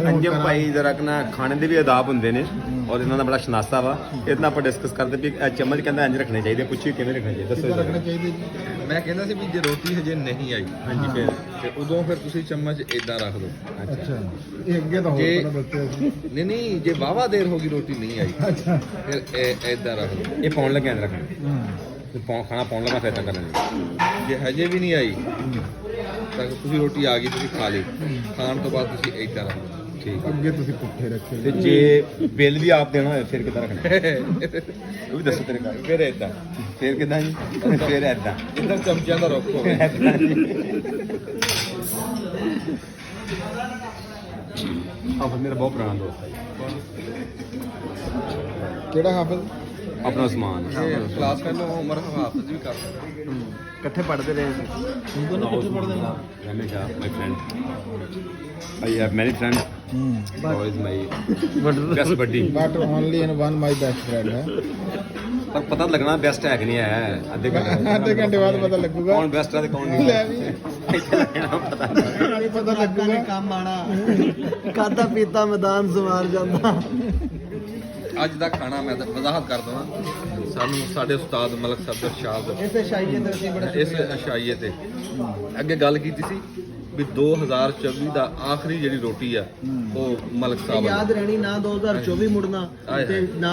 ਅੰਜਮ ਭਾਈ ਜਰਾ ਨਾ ਖਾਣੇ ਦੇ ਵੀ ਆਦਾਬ ਹੁੰਦੇ ਨੇ ਔਰ ਇਹਨਾਂ ਦਾ ਬੜਾ ਸ਼ਨਾਸਾ ਵਾ ਇਹਦੇ ਨਾਲ ਆਪਾਂ ਡਿਸਕਸ ਕਰਦੇ ਵੀ ਇਹ ਚਮਚ ਕਹਿੰਦਾ ਇੰਜ ਰੱਖਣੇ ਚਾਹੀਦੇ ਪੁੱਛੀ ਕਿਵੇਂ ਰੱਖਣੇ ਚਾਹੀਦੇ ਦੱਸੋ ਰੱਖਣੇ ਚਾਹੀਦੇ ਜੀ। ਮੈਂ ਕਹਿੰਦਾ ਸੀ ਵੀ ਜੇ ਰੋਟੀ ਹਜੇ ਨਹੀਂ ਆਈ ਹਾਂਜੀ ਫਿਰ ਤੇ ਉਦੋਂ ਫਿਰ ਤੁਸੀਂ ਚਮਚ ਇਦਾਂ ਰੱਖ ਦਿਓ। ਅੱਛਾ ਇਹ ਅੱਗੇ ਤਾਂ ਹੋਰ ਜੇ- ਪਤਾ ਦੱਸਿਆ ਸੀ। ਨਹੀਂ ਜੇ ਵਾਹਵਾ ਦੇਰ ਹੋ ਗਈ ਰੋਟੀ ਨਹੀਂ ਆਈ ਅੱਛਾ ਫਿਰ ਇਦਾਂ ਰੱਖ ਦਿਓ। ਇਹ ਪਾਉਣ ਲੱਗਿਆ ਇੰਜ ਰੱਖਣਾ ਹਾਂ ਫਿਰ ਖਾਣਾ ਪਾਉਣ ਲੱਗਾ ਫਿਰ ਤਾਂ ਕਰਨਾ ਜੇ ਹਜੇ ਵੀ ਨਹੀਂ ਆਈ ਤਾਂ ਤੁਸੀਂ ਰੋਟੀ ਆ ਗਈ ਤੁਸੀਂ ਖਾ ਲਈ ਖਾਣ ਤੋਂ ਬਾਅਦ ਤੁਸੀਂ ਇਦਾਂ ਰੱਖ ਦਿਓ। ਠੀਕ ਅੱਗੇ ਤੁਸੀਂ ਪੁੱਠੇ ਰੱਖੇ ਤੇ ਜੇ ਬਿੱਲ ਵੀ ਆਪ ਦੇਣਾ ਹੋਏ ਫਿਰ ਕਿੱਦਾਂ ਰੱਖਣਾ ਉਹ ਵੀ ਦੱਸੋ ਤੇਰੇ ਘਰ ਫਿਰ ਇਦਾਂ ਫਿਰ ਕਿੱਦਾਂ ਜੀ ਫਿਰ ਐਦਾਂ ਇਦਾਂ ਚਮਚਿਆਂ ਦਾ ਰੱਖੋ। ਐਦਾਂ ਜੀ ਆਪ ਮੇਰਾ ਬਹੁਤ ਪੁਰਾਣਾ ਦੋਸਤ ਹੈ ਕਿਹੜਾ ਹਾਫਿਜ਼? ਆਪਣਾ ਉਸਮਾਨ ਕਲਾਸ ਫੈਲੋ ਉਮਰ ਹਾਫਿਜ਼ ਵੀ ਕਰ ਸਕਦੇ। ਇਕੱਠੇ ਪੜ੍ਹਦੇ ਰਹੇ ਅਸੀਂ ਦੋਨੋਂ ਇਕੱਠੇ ਪੜ੍ਹਦੇ ਰਹੇ ਹਮੇਸ਼ਾ my friend I have many friend boy is my best buddy but only in one my best friend ਹੈ। ਪਰ ਪਤਾ ਲੱਗਣਾ ਬੈਸਟ ਹੈ ਕਿ ਨਹੀਂ ਹੈ ਅੱਧੇ ਘੰਟੇ ਅੱਧੇ ਘੰਟੇ ਬਾਅਦ ਪਤਾ ਲੱਗੂਗਾ। ਕੌਣ ਬੈਸਟ ਹੈ ਤੇ ਕੌਣ ਨਹੀਂ ਲੈ ਵੀ ਇੱਥੇ ਲੱਗਣਾ ਪਤਾ ਨਹੀਂ ਪਤਾ ਲੱਗੂਗਾ। ਕੰਮ ਆਣਾ ਖਾਦਾ ਪੀਤਾ ਮੈਦਾਨ ਸਵਾਰ ਜਾਂਦਾ। ਅੱਜ ਦਾ ਖਾਣਾ ਮੈਂ ਤਾਂ ਵਜ਼ਾਹਤ ਕਰ ਦਵਾਂ ਸਾਨੂੰ ਸਾਡੇ ਉਸਤਾਦ ਮਲਕ ਸਾਹਿਬ ਇਰਸ਼ਾਦ ਇਸੇ ਸ਼ਾਇਏ ਤੇ ਅਸੀਂ ਬੜਾ ਇਸ ਅਸ਼ਾਈਏ ਤੇ ਅੱਗੇ ਗੱਲ ਕੀਤੀ ਸੀ ਵੀ 2024 ਦਾ ਆਖਰੀ ਜਿਹੜੀ ਰੋਟੀ ਆ ਉਹ ਮਲਕ ਸਾਹਿਬ ਯਾਦ ਰਹਿਣੀ ਨਾ 2024 ਮੁੜਨਾ ਆਏ ਤੇ ਹਾਏ। ਨਾ